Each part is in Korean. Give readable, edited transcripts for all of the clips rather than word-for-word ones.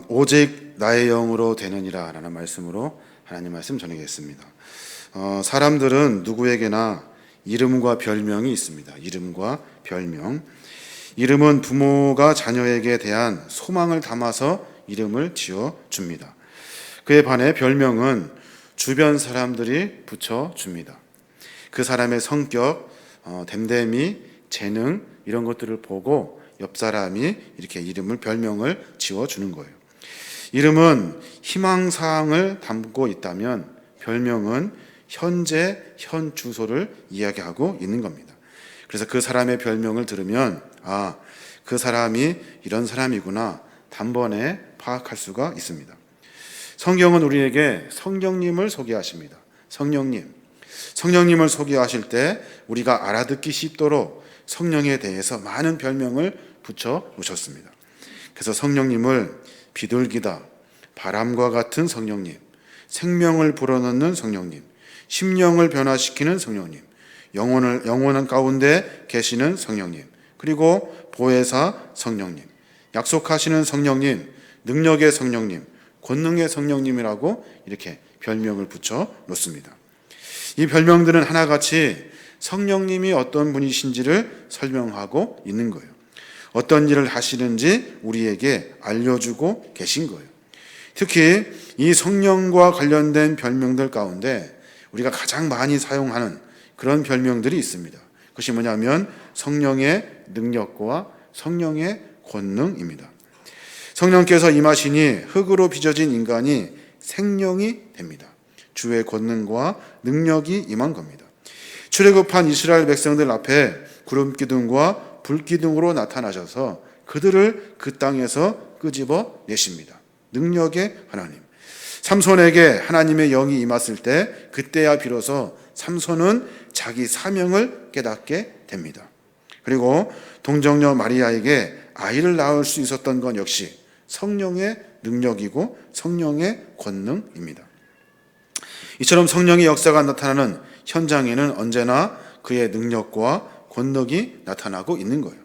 오직 나의 영으로 되느니라 라는 말씀으로 하나님 말씀 전하겠습니다. 사람들은 누구에게나 이름과 별명이 있습니다. 이름과 별명. 이름은 부모가 자녀에게 대한 소망을 담아서 이름을 지어줍니다. 그에 반해 별명은 주변 사람들이 붙여줍니다. 그 사람의 성격, 됨됨이, 재능 이런 것들을 보고 옆 사람이 이렇게 이름을 별명을 지어주는 거예요. 이름은 희망사항을 담고 있다면 별명은 현재, 현 주소를 이야기하고 있는 겁니다. 그래서 그 사람의 별명을 들으면 그 사람이 이런 사람이구나 단번에 파악할 수가 있습니다. 성경은 우리에게 성령님을 소개하십니다. 성령님을 소개하실 때 우리가 알아듣기 쉽도록 성령에 대해서 많은 별명을 붙여 놓으셨습니다. 그래서 성령님을 비둘기다, 바람과 같은 성령님, 생명을 불어넣는 성령님, 심령을 변화시키는 성령님, 영원 가운데 계시는 성령님, 그리고 보혜사 성령님, 약속하시는 성령님, 능력의 성령님, 권능의 성령님이라고 이렇게 별명을 붙여 놓습니다. 이 별명들은 하나같이 성령님이 어떤 분이신지를 설명하고 있는 거예요. 어떤 일을 하시는지 우리에게 알려주고 계신 거예요. 특히 이 성령과 관련된 별명들 가운데 우리가 가장 많이 사용하는 그런 별명들이 있습니다. 그것이 뭐냐면 성령의 능력과 성령의 권능입니다. 성령께서 임하시니 흙으로 빚어진 인간이 생명이 됩니다. 주의 권능과 능력이 임한 겁니다. 출애굽한 이스라엘 백성들 앞에 구름 기둥과 불 기둥으로 나타나셔서 그들을 그 땅에서 끄집어 내십니다. 능력의 하나님. 삼손에게 하나님의 영이 임했을 때 그때야 비로소 삼손은 자기 사명을 깨닫게 됩니다. 그리고 동정녀 마리아에게 아이를 낳을 수 있었던 건 역시 성령의 능력이고 성령의 권능입니다. 이처럼 성령의 역사가 나타나는 현장에는 언제나 그의 능력과 권능이 나타나고 있는 거예요.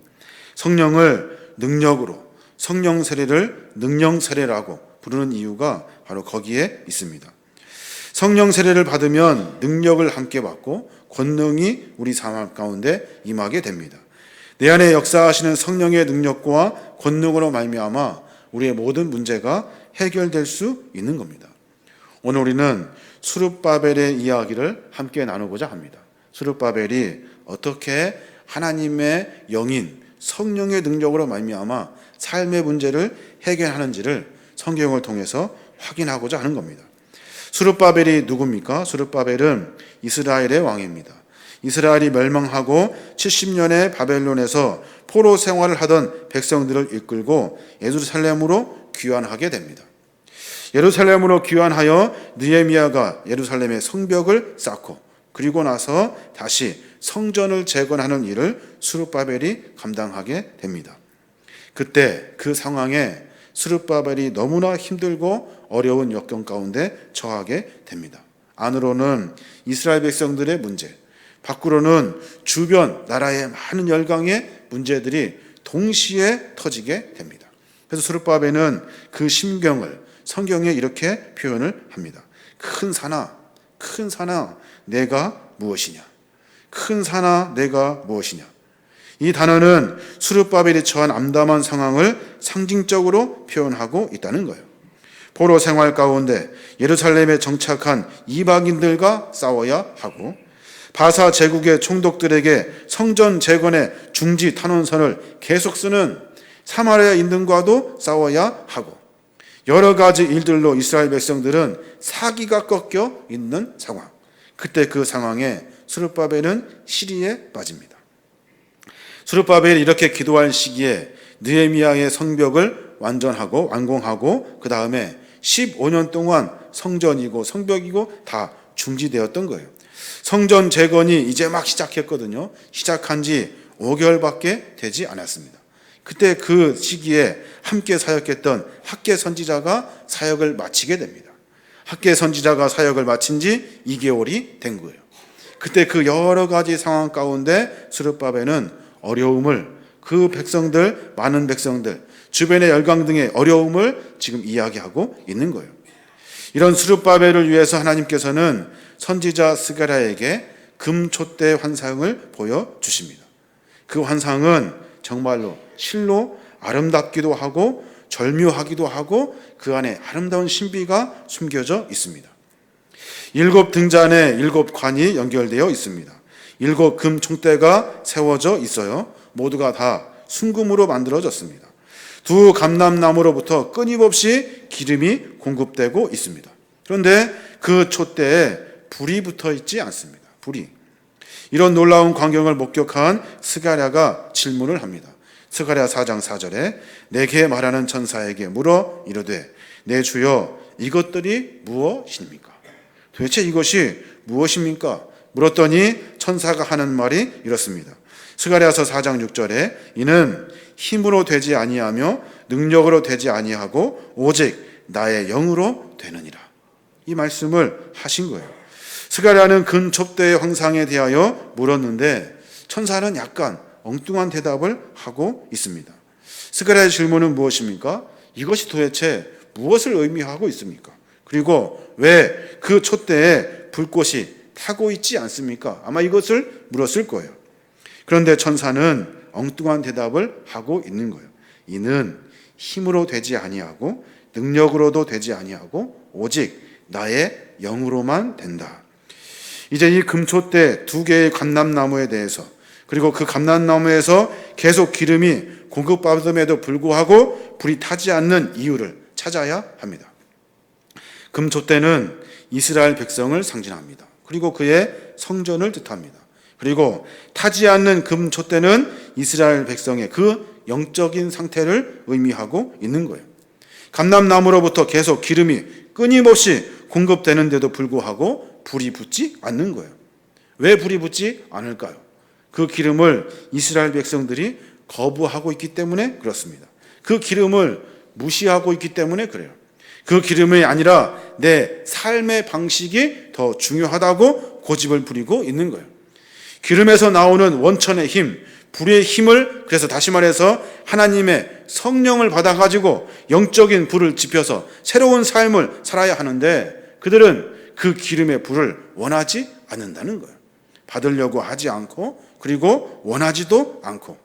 성령을 능력으로, 성령 세례를 능령 세례라고 부르는 이유가 바로 거기에 있습니다. 성령 세례를 받으면 능력을 함께 받고 권능이 우리 삶 가운데 임하게 됩니다. 내 안에 역사하시는 성령의 능력과 권능으로 말미암아 우리의 모든 문제가 해결될 수 있는 겁니다. 오늘 우리는 스룹바벨의 이야기를 함께 나누고자 합니다. 스룹바벨이 어떻게 하나님의 영인 성령의 능력으로 말미암아 삶의 문제를 해결하는지를 성경을 통해서 확인하고자 하는 겁니다. 스룹바벨이 누굽니까? 스룹바벨은 이스라엘의 왕입니다. 이스라엘이 멸망하고 70년의 바벨론에서 포로 생활을 하던 백성들을 이끌고 예루살렘으로 귀환하게 됩니다. 예루살렘으로 귀환하여 느헤미야가 예루살렘의 성벽을 쌓고 그리고 나서 다시 성전을 재건하는 일을 스룹바벨이 감당하게 됩니다. 그때 그 상황에 스룹바벨이 너무나 힘들고 어려운 역경 가운데 처하게 됩니다. 안으로는 이스라엘 백성들의 문제, 밖으로는 주변 나라의 많은 열강의 문제들이 동시에 터지게 됩니다. 그래서 스룹바벨은 그 심경을 성경에 이렇게 표현을 합니다. 큰 산아 내가 무엇이냐? 큰 산아 내가 무엇이냐? 이 단어는 스룹바벨이 처한 암담한 상황을 상징적으로 표현하고 있다는 거예요. 포로 생활 가운데 예루살렘에 정착한 이방인들과 싸워야 하고 바사 제국의 총독들에게 성전 재건의 중지 탄원서를 계속 쓰는 사마리아인들과도 싸워야 하고 여러 가지 일들로 이스라엘 백성들은 사기가 꺾여 있는 상황. 그때 그 상황에 스룹바벨은 시리에 빠집니다. 스룹바벨이 이렇게 기도할 시기에 느헤미야의 성벽을 완공하고 그 다음에 15년 동안 성전이고 성벽이고 다 중지되었던 거예요. 성전 재건이 이제 막 시작했거든요. 시작한 지 5개월밖에 되지 않았습니다. 그때 그 시기에 함께 사역했던 학개 선지자가 사역을 마치게 됩니다. 학개 선지자가 사역을 마친 지 2개월이 된 거예요. 그때 그 여러 가지 상황 가운데 스룹바벨은 어려움을 그 백성들, 많은 백성들, 주변의 열강 등의 어려움을 지금 이야기하고 있는 거예요. 이런 스룹바벨을 위해서 하나님께서는 선지자 스가랴에게 금촛대 환상을 보여주십니다. 그 환상은 정말로 실로 아름답기도 하고 절묘하기도 하고 그 안에 아름다운 신비가 숨겨져 있습니다. 7 등잔에 7 관이 연결되어 있습니다. 7 금 총대가 세워져 있어요. 모두가 다 순금으로 만들어졌습니다. 2 감람나무로부터 끊임없이 기름이 공급되고 있습니다. 그런데 그 촛대에 불이 붙어 있지 않습니다. 불이. 이런 놀라운 광경을 목격한 스가랴가 질문을 합니다. 스가랴 4장 4절에 내게 말하는 천사에게 물어 이르되 내 주여 이것들이 무엇입니까? 도대체 이것이 무엇입니까? 물었더니 천사가 하는 말이 이렇습니다. 스가랴서 4장 6절에 이는 힘으로 되지 아니하며 능력으로 되지 아니하고 오직 나의 영으로 되느니라. 이 말씀을 하신 거예요. 스가랴는 금촛대의 환상에 대하여 물었는데 천사는 약간 엉뚱한 대답을 하고 있습니다. 스가랴의 질문은 무엇입니까? 이것이 도대체 무엇을 의미하고 있습니까? 그리고 왜 그 촛대에 불꽃이 타고 있지 않습니까? 아마 이것을 물었을 거예요. 그런데 천사는 엉뚱한 대답을 하고 있는 거예요. 이는 힘으로 되지 아니하고 능력으로도 되지 아니하고 오직 나의 영으로만 된다. 이제 이 금촛대 2개의 감람나무에 대해서 그리고 그 감람나무에서 계속 기름이 공급받음에도 불구하고 불이 타지 않는 이유를 찾아야 합니다. 금촛대는 이스라엘 백성을 상징합니다. 그리고 그의 성전을 뜻합니다. 그리고 타지 않는 금촛대는 이스라엘 백성의 그 영적인 상태를 의미하고 있는 거예요. 감람나무로부터 계속 기름이 끊임없이 공급되는데도 불구하고 불이 붙지 않는 거예요. 왜 불이 붙지 않을까요? 그 기름을 이스라엘 백성들이 거부하고 있기 때문에 그렇습니다. 그 기름을 무시하고 있기 때문에 그래요. 그 기름이 아니라 내 삶의 방식이 더 중요하다고 고집을 부리고 있는 거예요. 기름에서 나오는 원천의 힘, 불의 힘을 그래서 다시 말해서 하나님의 성령을 받아가지고 영적인 불을 지펴서 새로운 삶을 살아야 하는데 그들은 그 기름의 불을 원하지 않는다는 거예요. 받으려고 하지 않고 그리고 원하지도 않고.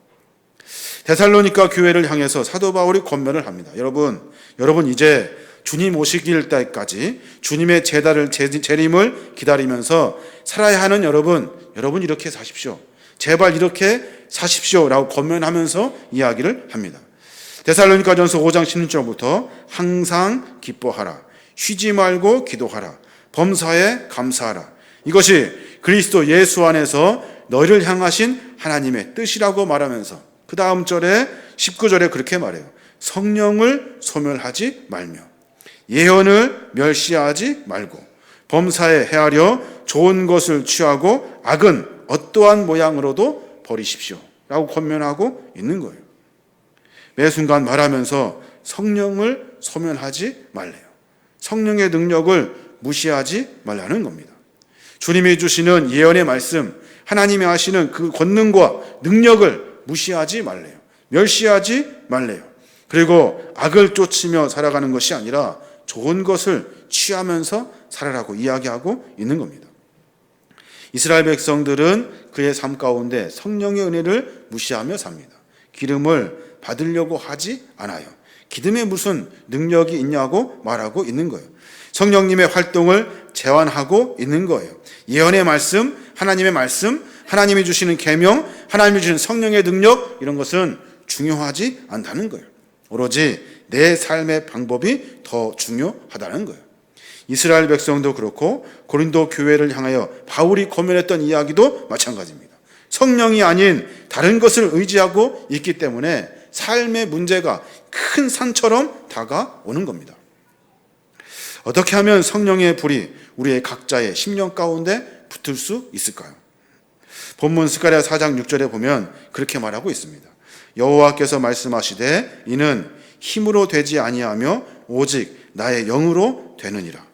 데살로니가 교회를 향해서 사도 바울이 권면을 합니다. 여러분 이제 주님 오시길 때까지 주님의 재림을 기다리면서 살아야 하는 여러분 이렇게 사십시오. 제발 이렇게 사십시오라고 권면하면서 이야기를 합니다. 데살로니가전서 5장 16절부터 항상 기뻐하라. 쉬지 말고 기도하라. 범사에 감사하라. 이것이 그리스도 예수 안에서 너희를 향하신 하나님의 뜻이라고 말하면서 그 다음 절에 19절에 그렇게 말해요. 성령을 소멸하지 말며 예언을 멸시하지 말고 범사에 헤아려 좋은 것을 취하고 악은 어떠한 모양으로도 버리십시오 라고 권면하고 있는 거예요. 매 순간 말하면서 성령을 소멸하지 말래요. 성령의 능력을 무시하지 말라는 겁니다. 주님이 주시는 예언의 말씀, 하나님이 하시는 그 권능과 능력을 무시하지 말래요. 멸시하지 말래요. 그리고 악을 쫓으며 살아가는 것이 아니라 좋은 것을 취하면서 살아라고 이야기하고 있는 겁니다. 이스라엘 백성들은 그의 삶 가운데 성령의 은혜를 무시하며 삽니다. 기름을 받으려고 하지 않아요. 기름에 무슨 능력이 있냐고 말하고 있는 거예요. 성령님의 활동을 제한하고 있는 거예요. 예언의 말씀, 하나님의 말씀, 하나님이 주시는 계명, 하나님이 주시는 성령의 능력 이런 것은 중요하지 않다는 거예요. 오로지 내 삶의 방법이 더 중요하다는 거예요. 이스라엘 백성도 그렇고 고린도 교회를 향하여 바울이 권면했던 이야기도 마찬가지입니다. 성령이 아닌 다른 것을 의지하고 있기 때문에 삶의 문제가 큰 산처럼 다가오는 겁니다. 어떻게 하면 성령의 불이 우리의 각자의 심령 가운데 붙을 수 있을까요? 본문 스가랴 4장 6절에 보면 그렇게 말하고 있습니다. 여호와께서 말씀하시되 이는 힘으로 되지 아니하며 오직 나의 영으로 되느니라.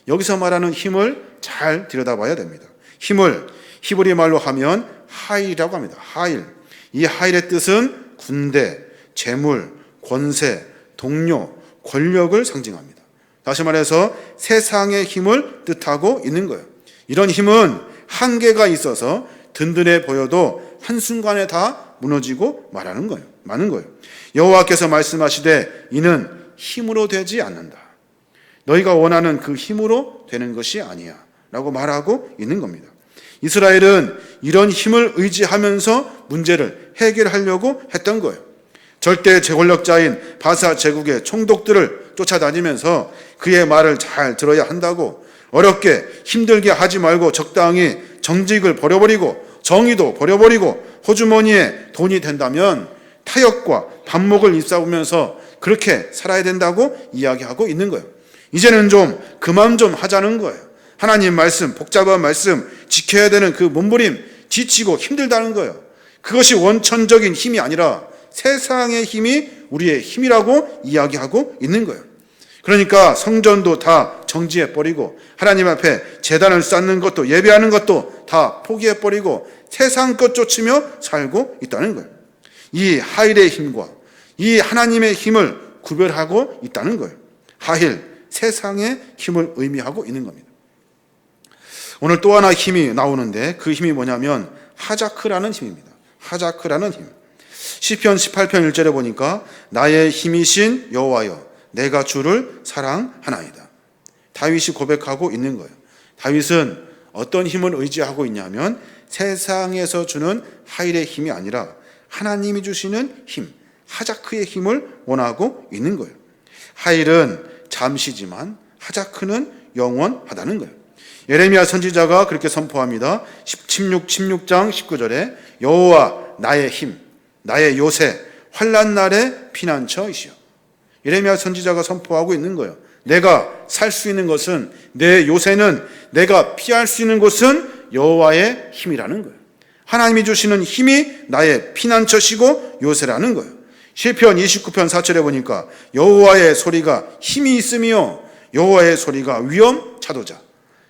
여기서 말하는 힘을 잘 들여다봐야 됩니다. 힘을 히브리 말로 하면 하일이라고 합니다. 하일. 이 하일의 뜻은 군대, 재물, 권세, 동료, 권력을 상징합니다. 다시 말해서 세상의 힘을 뜻하고 있는 거예요. 이런 힘은 한계가 있어서 든든해 보여도 한순간에 다 무너지고 마는 거예요. 여호와께서 말씀하시되 이는 힘으로 되지 않는다. 너희가 원하는 그 힘으로 되는 것이 아니야 라고 말하고 있는 겁니다. 이스라엘은 이런 힘을 의지하면서 문제를 해결하려고 했던 거예요. 절대 제권력자인 바사 제국의 총독들을 쫓아다니면서 그의 말을 잘 들어야 한다고, 어렵게 힘들게 하지 말고 적당히 정직을 버려버리고 정의도 버려버리고 호주머니에 돈이 된다면 타협과 반목을 입사하면서 그렇게 살아야 된다고 이야기하고 있는 거예요. 이제는 좀 그만 좀 하자는 거예요. 하나님 말씀, 복잡한 말씀 지켜야 되는 그 몸부림, 지치고 힘들다는 거예요. 그것이 원천적인 힘이 아니라 세상의 힘이 우리의 힘이라고 이야기하고 있는 거예요. 그러니까 성전도 다 정지해버리고 하나님 앞에 제단을 쌓는 것도 예배하는 것도 다 포기해버리고 세상 것 쫓으며 살고 있다는 거예요. 이 하일의 힘과 이 하나님의 힘을 구별하고 있다는 거예요. 하일, 세상의 힘을 의미하고 있는 겁니다. 오늘 또 하나 힘이 나오는데 그 힘이 뭐냐면 하자크라는 힘입니다. 하자크라는 힘. 시편 18편 1절에 보니까 나의 힘이신 여호와여 내가 주를 사랑하나이다. 다윗이 고백하고 있는 거예요. 다윗은 어떤 힘을 의지하고 있냐면 세상에서 주는 하일의 힘이 아니라 하나님이 주시는 힘, 하자크의 힘을 원하고 있는 거예요. 하일은 잠시지만 하자크는 영원하다는 거예요. 예레미야 선지자가 그렇게 선포합니다. 16장 19절에 여호와 나의 힘, 나의 요새, 환난 날의 피난처이시여. 예레미야 선지자가 선포하고 있는 거예요. 내가 살 수 있는 것은, 내 요새는, 내가 피할 수 있는 곳은 여호와의 힘이라는 거예요. 하나님이 주시는 힘이 나의 피난처시고 요새라는 거예요. 시편 29편 4절에 보니까 여호와의 소리가 힘이 있으며 여호와의 소리가 위엄 차도자.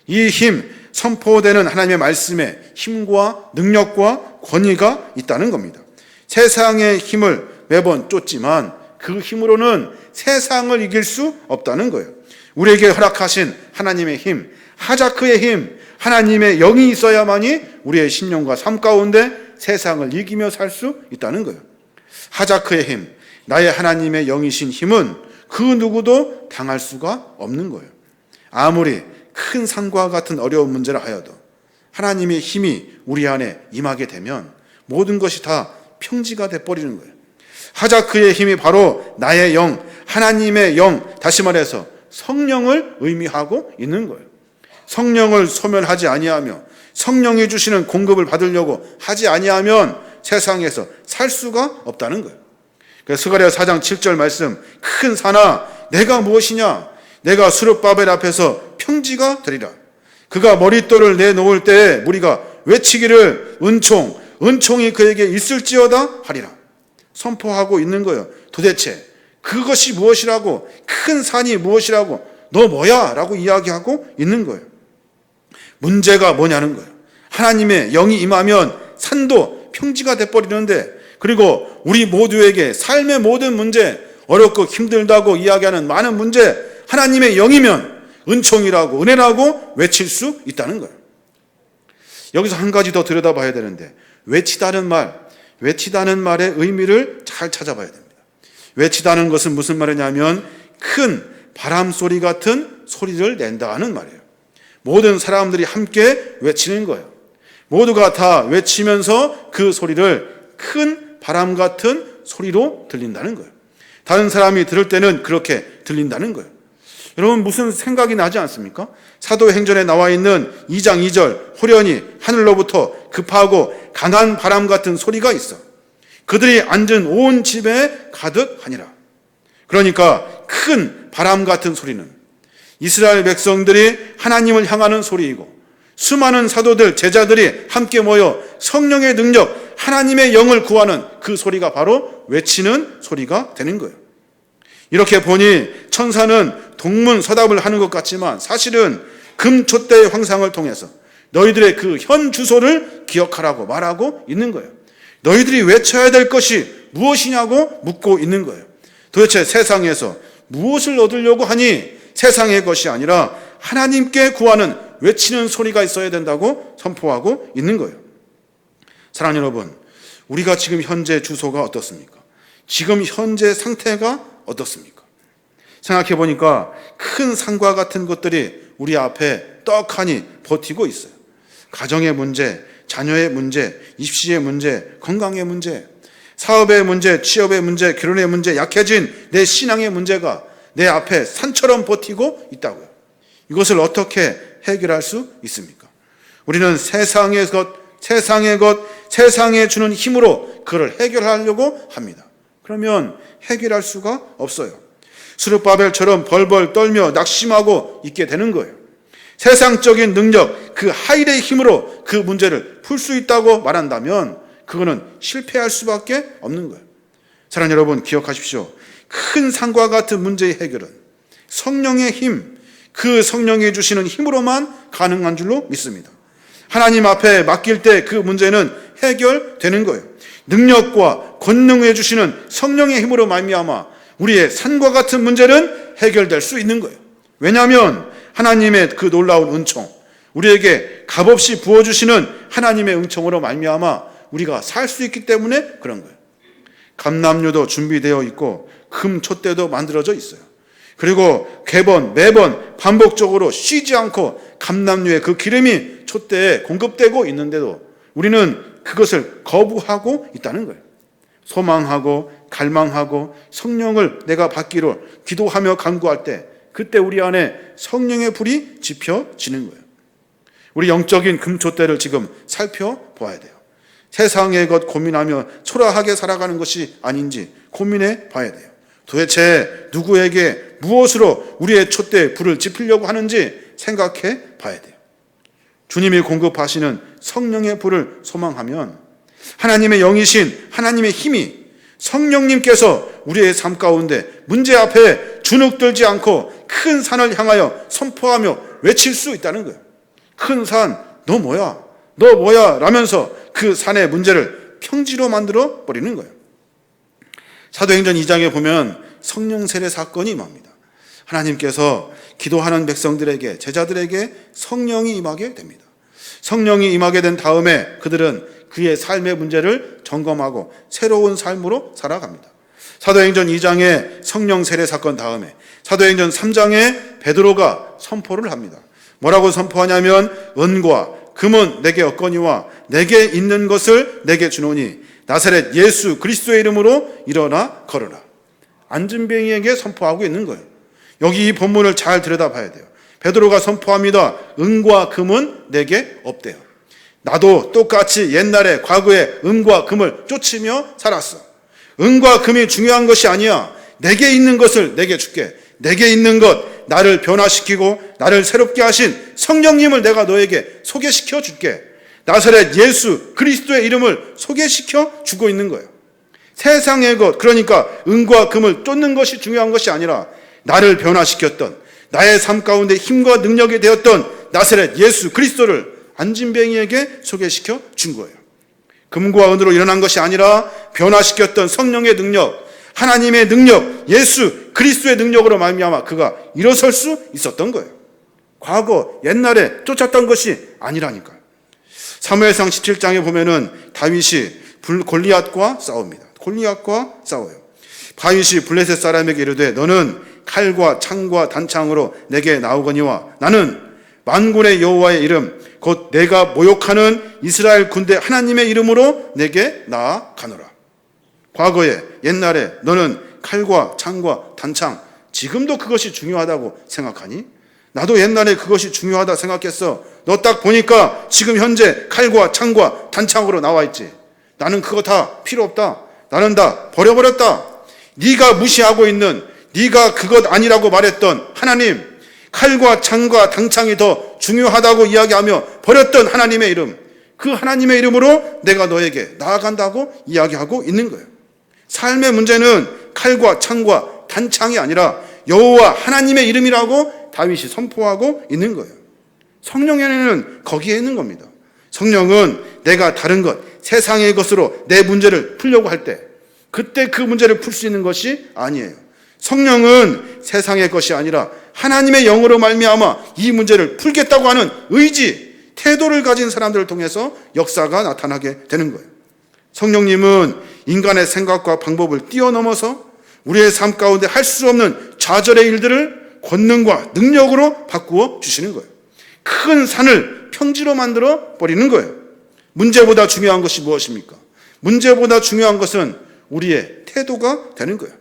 이 힘, 선포되는 하나님의 말씀에 힘과 능력과 권위가 있다는 겁니다. 세상의 힘을 매번 쫓지만 그 힘으로는 세상을 이길 수 없다는 거예요. 우리에게 허락하신 하나님의 힘, 하자크의 힘, 하나님의 영이 있어야만이 우리의 신령과 삶 가운데 세상을 이기며 살 수 있다는 거예요. 하자크의 힘, 나의 하나님의 영이신 힘은 그 누구도 당할 수가 없는 거예요. 아무리 큰 산과 같은 어려운 문제를 하여도 하나님의 힘이 우리 안에 임하게 되면 모든 것이 다 평지가 돼버리는 거예요. 하자크의 힘이 바로 나의 영, 하나님의 영, 다시 말해서 성령을 의미하고 있는 거예요. 성령을 소멸하지 아니하며 성령이 주시는 공급을 받으려고 하지 아니하면 세상에서 살 수가 없다는 거예요. 그래서 스가랴 4장 7절 말씀, 큰 산아 내가 무엇이냐, 내가 수르바벨 앞에서 평지가 되리라. 그가 머릿돌을 내놓을 때에 무리가 외치기를 은총이 그에게 있을지어다 하리라. 선포하고 있는 거예요. 도대체 그것이 무엇이라고, 큰 산이 무엇이라고, 너 뭐야? 라고 이야기하고 있는 거예요. 문제가 뭐냐는 거예요. 하나님의 영이 임하면 산도 평지가 돼버리는데, 그리고 우리 모두에게 삶의 모든 문제, 어렵고 힘들다고 이야기하는 많은 문제, 하나님의 영이면 은총이라고 은혜라고 외칠 수 있다는 거예요. 여기서 한 가지 더 들여다봐야 되는데, 외치다는 말의 의미를 잘 찾아봐야 됩니다. 외치다는 것은 무슨 말이냐면 큰 바람 소리 같은 소리를 낸다는 말이에요. 모든 사람들이 함께 외치는 거예요. 모두가 다 외치면서 그 소리를 큰 바람 같은 소리로 들린다는 거예요. 다른 사람이 들을 때는 그렇게 들린다는 거예요. 여러분 무슨 생각이 나지 않습니까? 사도행전에 나와 있는 2장 2절 호련히 하늘로부터 급하고 강한 바람 같은 소리가 있어 그들이 앉은 온 집에 가득하니라. 그러니까 큰 바람 같은 소리는 이스라엘 백성들이 하나님을 향하는 소리이고, 수많은 사도들, 제자들이 함께 모여 성령의 능력, 하나님의 영을 구하는 그 소리가 바로 외치는 소리가 되는 거예요. 이렇게 보니 천사는 동문서답을 하는 것 같지만 사실은 금촛대의 황상을 통해서 너희들의 그 현 주소를 기억하라고 말하고 있는 거예요. 너희들이 외쳐야 될 것이 무엇이냐고 묻고 있는 거예요. 도대체 세상에서 무엇을 얻으려고 하니? 세상의 것이 아니라 하나님께 구하는 외치는 소리가 있어야 된다고 선포하고 있는 거예요. 사랑하는 여러분, 우리가 지금 현재 주소가 어떻습니까? 지금 현재 상태가 어떻습니까? 생각해 보니까 큰 산과 같은 것들이 우리 앞에 떡하니 버티고 있어요. 가정의 문제, 자녀의 문제, 입시의 문제, 건강의 문제, 사업의 문제, 취업의 문제, 결혼의 문제, 약해진 내 신앙의 문제가 내 앞에 산처럼 버티고 있다고요. 이것을 어떻게 해결할 수 있습니까? 우리는 세상의 것, 세상에 주는 힘으로 그걸 해결하려고 합니다. 그러면 해결할 수가 없어요. 스룹바벨처럼 벌벌 떨며 낙심하고 있게 되는 거예요. 세상적인 능력, 그 하일의 힘으로 그 문제를 풀 수 있다고 말한다면 그거는 실패할 수밖에 없는 거예요. 사랑하는 여러분, 기억하십시오. 큰 산과 같은 문제의 해결은 성령의 힘, 그 성령이 주시는 힘으로만 가능한 줄로 믿습니다. 하나님 앞에 맡길 때 그 문제는 해결되는 거예요. 능력과 권능을 주시는 성령의 힘으로 말미암아 우리의 산과 같은 문제는 해결될 수 있는 거예요. 왜냐하면 하나님의 그 놀라운 은총, 우리에게 값없이 부어주시는 하나님의 은총으로 말미암아 우리가 살 수 있기 때문에 그런 거예요. 감람류도 준비되어 있고 금 촛대도 만들어져 있어요. 그리고 매번 반복적으로 쉬지 않고 감람류의 그 기름이 촛대에 공급되고 있는데도 우리는 그것을 거부하고 있다는 거예요. 소망하고 갈망하고 성령을 내가 받기로 기도하며 간구할 때 그때 우리 안에 성령의 불이 지펴지는 거예요. 우리 영적인 금촛대를 지금 살펴봐야 돼요. 세상의 것 고민하며 초라하게 살아가는 것이 아닌지 고민해 봐야 돼요. 도대체 누구에게 무엇으로 우리의 촛대에 불을 지피려고 하는지 생각해 봐야 돼요. 주님이 공급하시는 성령의 불을 소망하면 하나님의 영이신 하나님의 힘이 성령님께서 우리의 삶 가운데 문제 앞에 주눅들지 않고 큰 산을 향하여 선포하며 외칠 수 있다는 거예요. 큰 산, 너 뭐야? 너 뭐야? 라면서 그 산의 문제를 평지로 만들어 버리는 거예요. 사도행전 2장에 보면 성령 세례 사건이 임합니다. 하나님께서 기도하는 백성들에게, 제자들에게 성령이 임하게 됩니다. 성령이 임하게 된 다음에 그들은 그의 삶의 문제를 점검하고 새로운 삶으로 살아갑니다. 사도행전 2장의 성령 세례 사건 다음에 사도행전 3장에 베드로가 선포를 합니다. 뭐라고 선포하냐면 은과 금은 내게 없거니와 내게 있는 것을 내게 주노니 나사렛 예수 그리스도의 이름으로 일어나 걸어라. 안진뱅이에게 선포하고 있는 거예요. 여기 이 본문을 잘 들여다봐야 돼요. 베드로가 선포합니다. 은과 금은 내게 없대요. 나도 똑같이 옛날에 과거에 은과 금을 쫓으며 살았어. 은과 금이 중요한 것이 아니야. 내게 있는 것을 내게 줄게. 내게 있는 것, 나를 변화시키고 나를 새롭게 하신 성령님을 내가 너에게 소개시켜 줄게. 나사렛 예수 그리스도의 이름을 소개시켜 주고 있는 거예요. 세상의 것, 그러니까 은과 금을 쫓는 것이 중요한 것이 아니라 나를 변화시켰던, 나의 삶 가운데 힘과 능력이 되었던 나사렛 예수 그리스도를 안진뱅이에게 소개시켜 준 거예요. 금과 은으로 일어난 것이 아니라 변화시켰던 성령의 능력, 하나님의 능력, 예수 그리스도의 능력으로 말미암아 그가 일어설 수 있었던 거예요. 과거 옛날에 쫓았던 것이 아니라니까요. 사무엘상 17장에 보면은 다윗이 골리앗과 싸웁니다. 골리앗과 싸워요. 다윗이 블레셋 사람에게 이르되 너는 칼과 창과 단창으로 내게 나오거니와 나는 만군의 여호와의 이름 곧 내가 모욕하는 이스라엘 군대 하나님의 이름으로 내게 나아가노라. 과거에 옛날에 너는 칼과 창과 단창, 지금도 그것이 중요하다고 생각하니? 나도 옛날에 그것이 중요하다 생각했어. 너 딱 보니까 지금 현재 칼과 창과 단창으로 나와 있지. 나는 그거 다 필요 없다. 나는 다 버려버렸다. 네가 무시하고 있는, 네가 그것 아니라고 말했던 하나님, 칼과 창과 단창이 더 중요하다고 이야기하며 버렸던 하나님의 이름, 그 하나님의 이름으로 내가 너에게 나아간다고 이야기하고 있는 거예요. 삶의 문제는 칼과 창과 단창이 아니라 여호와 하나님의 이름이라고 다윗이 선포하고 있는 거예요. 성령에는 거기에 있는 겁니다. 성령은 내가 다른 것, 세상의 것으로 내 문제를 풀려고 할 때, 그때 그 문제를 풀 수 있는 것이 아니에요. 성령은 세상의 것이 아니라 하나님의 영으로 말미암아 이 문제를 풀겠다고 하는 의지, 태도를 가진 사람들을 통해서 역사가 나타나게 되는 거예요. 성령님은 인간의 생각과 방법을 뛰어넘어서 우리의 삶 가운데 할 수 없는 좌절의 일들을 권능과 능력으로 바꾸어 주시는 거예요. 큰 산을 평지로 만들어 버리는 거예요. 문제보다 중요한 것이 무엇입니까? 문제보다 중요한 것은 우리의 태도가 되는 거예요.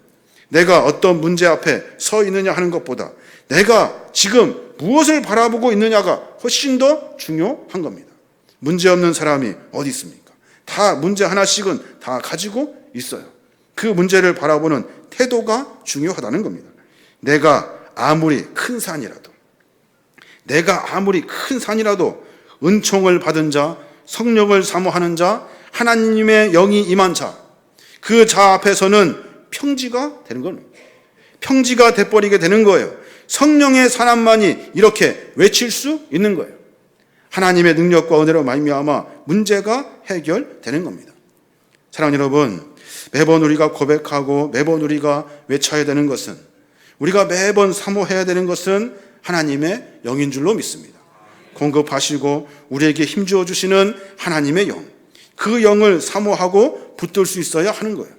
내가 어떤 문제 앞에 서 있느냐 하는 것보다 내가 지금 무엇을 바라보고 있느냐가 훨씬 더 중요한 겁니다. 문제 없는 사람이 어디 있습니까? 다 문제 하나씩은 다 가지고 있어요. 그 문제를 바라보는 태도가 중요하다는 겁니다. 내가 아무리 큰 산이라도 은총을 받은 자, 성령을 사모하는 자, 하나님의 영이 임한 자, 그 자 앞에서는 평지가 되는 겁니다. 평지가 돼버리게 되는 거예요. 성령의 사람만이 이렇게 외칠 수 있는 거예요. 하나님의 능력과 은혜로 말미암아 문제가 해결되는 겁니다. 사랑하는 여러분, 매번 우리가 고백하고 매번 우리가 외쳐야 되는 것은, 우리가 매번 사모해야 되는 것은 하나님의 영인 줄로 믿습니다. 공급하시고 우리에게 힘주어 주시는 하나님의 영, 그 영을 사모하고 붙들 수 있어야 하는 거예요.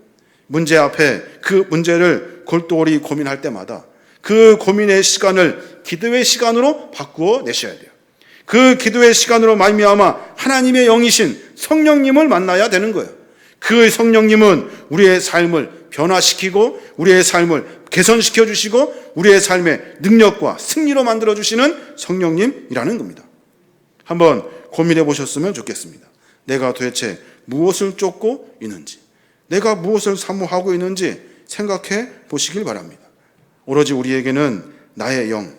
문제 앞에 그 문제를 골똘히 고민할 때마다 그 고민의 시간을 기도의 시간으로 바꾸어 내셔야 돼요. 그 기도의 시간으로 말미암아 하나님의 영이신 성령님을 만나야 되는 거예요. 그 성령님은 우리의 삶을 변화시키고 우리의 삶을 개선시켜 주시고 우리의 삶의 능력과 승리로 만들어 주시는 성령님이라는 겁니다. 한번 고민해 보셨으면 좋겠습니다. 내가 도대체 무엇을 쫓고 있는지, 내가 무엇을 사모하고 있는지 생각해 보시길 바랍니다. 오로지 우리에게는 나의 영,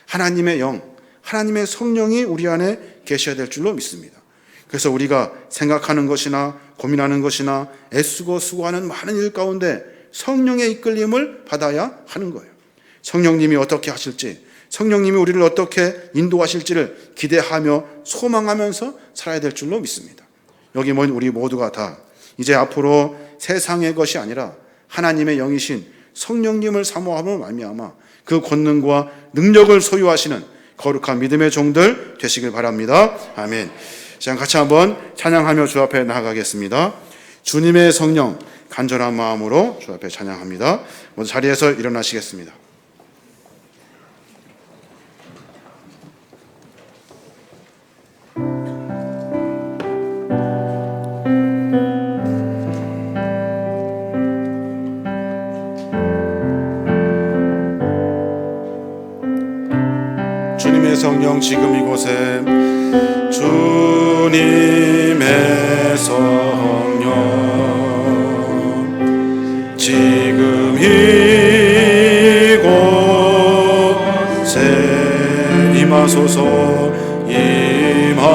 하나님의 영, 하나님의 성령이 우리 안에 계셔야 될 줄로 믿습니다. 그래서 우리가 생각하는 것이나 고민하는 것이나 애쓰고 수고하는 많은 일 가운데 성령의 이끌림을 받아야 하는 거예요. 성령님이 어떻게 하실지, 성령님이 우리를 어떻게 인도하실지를 기대하며 소망하면서 살아야 될 줄로 믿습니다. 여기 모인 우리 모두가 다 이제 앞으로 세상의 것이 아니라 하나님의 영이신 성령님을 사모함으로 말미암아 그 권능과 능력을 소유하시는 거룩한 믿음의 종들 되시길 바랍니다. 아멘. 자, 같이 한번 찬양하며 주 앞에 나아가겠습니다. 주님의 성령, 간절한 마음으로 주 앞에 찬양합니다. 먼저 자리에서 일어나시겠습니다. 주님의 성령 지금 이곳에, 주님의 성령 지금 이곳에 임하소서, 임하소서.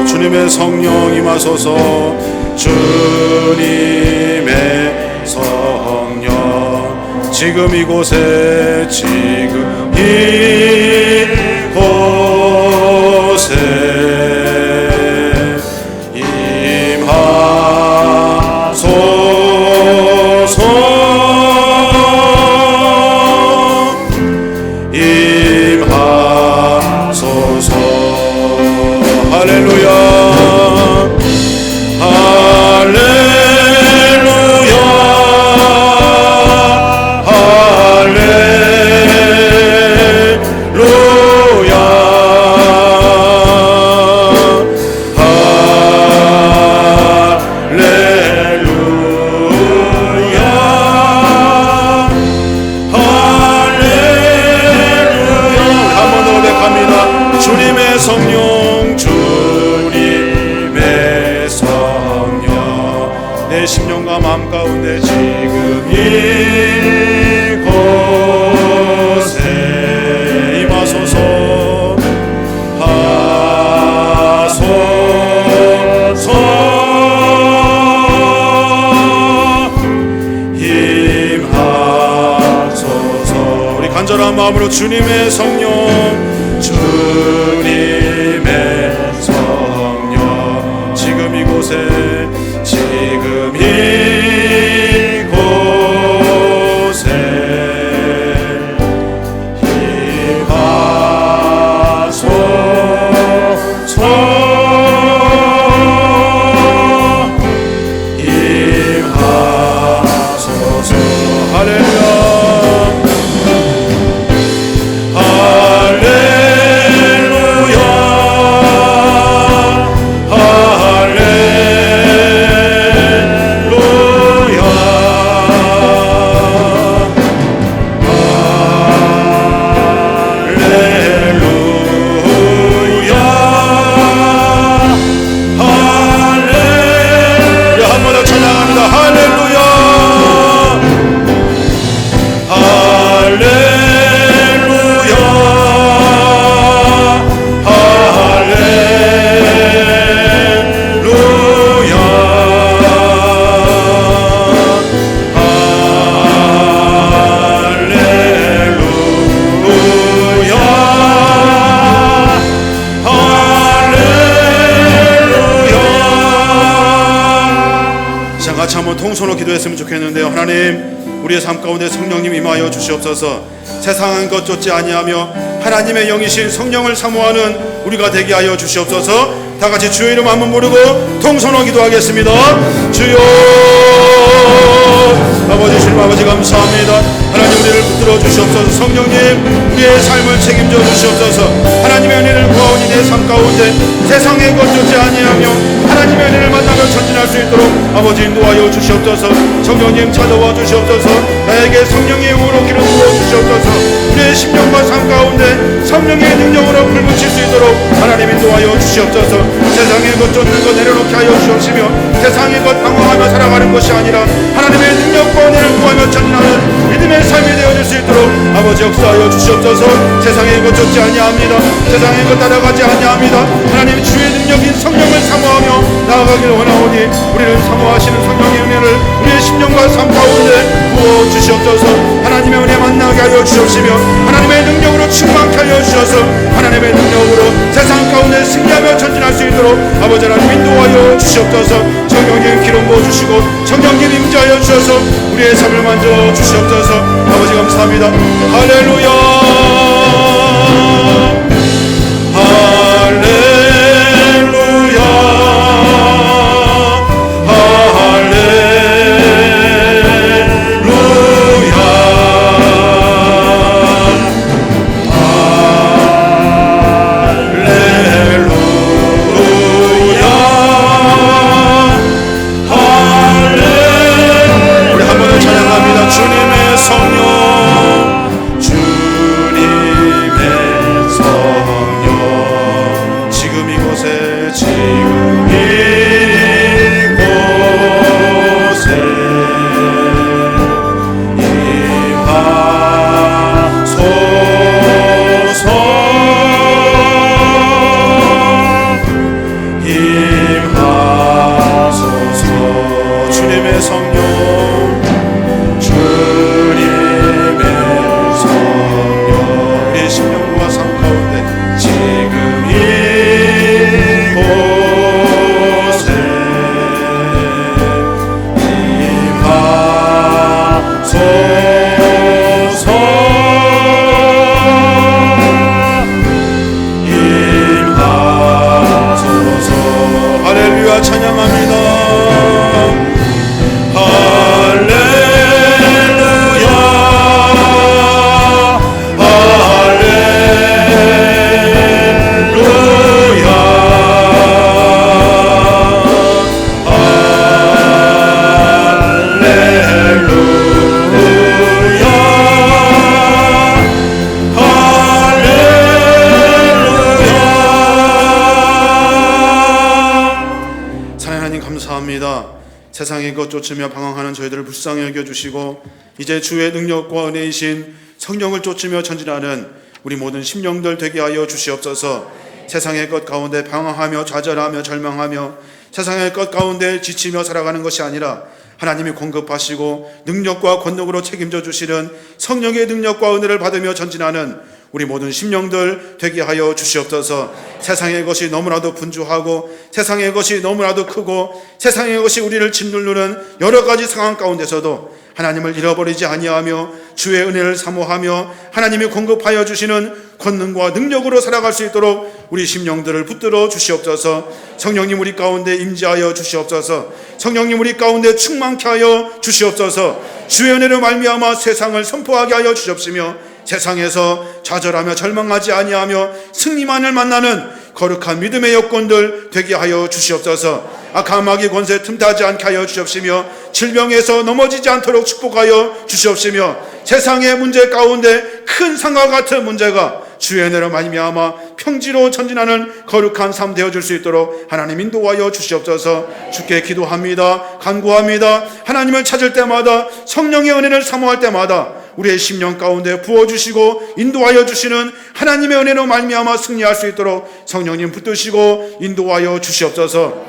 주님의 성령 임하소서, 주님의 성령 지금 이곳에, 지금 이곳에 임하소서, 임하소서. 할렐루야. 심령과 마음 가운데 지금 이곳에 임하소서, 하소서, 임하소서. 우리 간절한 마음으로 주님의 성령, 이곳에 지금 이곳에 임하소서 임하소서 할렐루야 같이 한번 통성으로 기도했으면 좋겠는데요. 하나님, 우리의 삶 가운데 성령님 임하여 주시옵소서. 세상은 것 쫓지 아니하며 하나님의 영이신 성령을 사모하는 우리가 되게 하여 주시옵소서. 다 같이 주의 이름 한번 부르고 통성으로 기도하겠습니다. 주여, 아버지, 주님 아버지 감사합니다. 하나님, 우리를 붙들어 주시옵소서. 성령님, 우리의 삶을 책임져 주시옵소서. 하나님의 은혜를 구하오니 내 삶 가운데 세상의 것 쫓지 아니하며 하나님의 은혜를 만나며 전진할 수 있도록 아버지 인도하여 주시옵소서. 성령님 찾아와 주시옵소서. 나에게 성령의 영으로 기름 부어 주시옵소서. 우리의 심령과 삶 가운데 성령의 능력으로 불붙일 수 있도록 하나님 인도하여 주시옵소서. 세상의 것 쫓는 것 내려놓게 하여 주옵시며 세상의 것 방황하며 살아가는 것이 아니라 하나님의 능력과 은혜를 구하며 전진하는 믿음의 삶이 되어질 수 있도록 아버지 역사하여 주시옵소서. 세상의 것 쫓지 아니합니다. 세상의 것 따라가지 아니합니다. 하나님 주의 능력인 성령을 사모하며 나아가기를 원하오니 우리를 사모하시는 성령의 은혜를 우리의 심령과 삶 가운데 부어 주시옵소서. 하나님의 은혜 만나게 하여 주시옵시며 하나님의 능력으로 충만케 하여 주셔서 하나님의 능력으로 세상 가운데 승리하며 전진할 수 있도록 아버지 하나님 인도하여 주시옵소서. 성령님 기름 부어 주시고 성령님 임재하여 주셔서 우리의 삶을 만져 주시옵소서. 아버지 감사합니다. 할렐루야, 할렐루야, 세상의 것 쫓으며 방황하는 저희들을 불쌍히 여겨주시고 이제 주의 능력과 은혜이신 성령을 쫓으며 전진하는 우리 모든 심령들 되게 하여 주시옵소서. 세상의 것 가운데 방황하며 좌절하며 절망하며 세상의 것 가운데 지치며 살아가는 것이 아니라 하나님이 공급하시고 능력과 권능으로 책임져 주시는 성령의 능력과 은혜를 받으며 전진하는 우리 모든 심령들 되게 하여 주시옵소서. 세상의 것이 너무나도 분주하고 세상의 것이 너무나도 크고 세상의 것이 우리를 짓누르는 여러 가지 상황 가운데서도 하나님을 잃어버리지 아니하며 주의 은혜를 사모하며 하나님이 공급하여 주시는 권능과 능력으로 살아갈 수 있도록 우리 심령들을 붙들어 주시옵소서. 성령님 우리 가운데 임재하여 주시옵소서. 성령님 우리 가운데 충만케 하여 주시옵소서. 주의 은혜로 말미암아 세상을 선포하게 하여 주시옵시며 세상에서 좌절하며 절망하지 아니하며 승리만을 만나는 거룩한 믿음의 여건들 되게 하여 주시옵소서. 악한 마귀 권세 틈타지 않게 하여 주시옵시며 질병에서 넘어지지 않도록 축복하여 주시옵시며 세상의 문제 가운데 큰 산과 같은 문제가 주의 은혜로 말미암아 평지로 전진하는 거룩한 삶 되어줄 수 있도록 하나님 인도하여 주시옵소서. 주께 기도합니다. 간구합니다. 하나님을 찾을 때마다 성령의 은혜를 사모할 때마다 우리의 심령 가운데 부어주시고 인도하여 주시는 하나님의 은혜로 말미암아 승리할 수 있도록 성령님 붙드시고 인도하여 주시옵소서.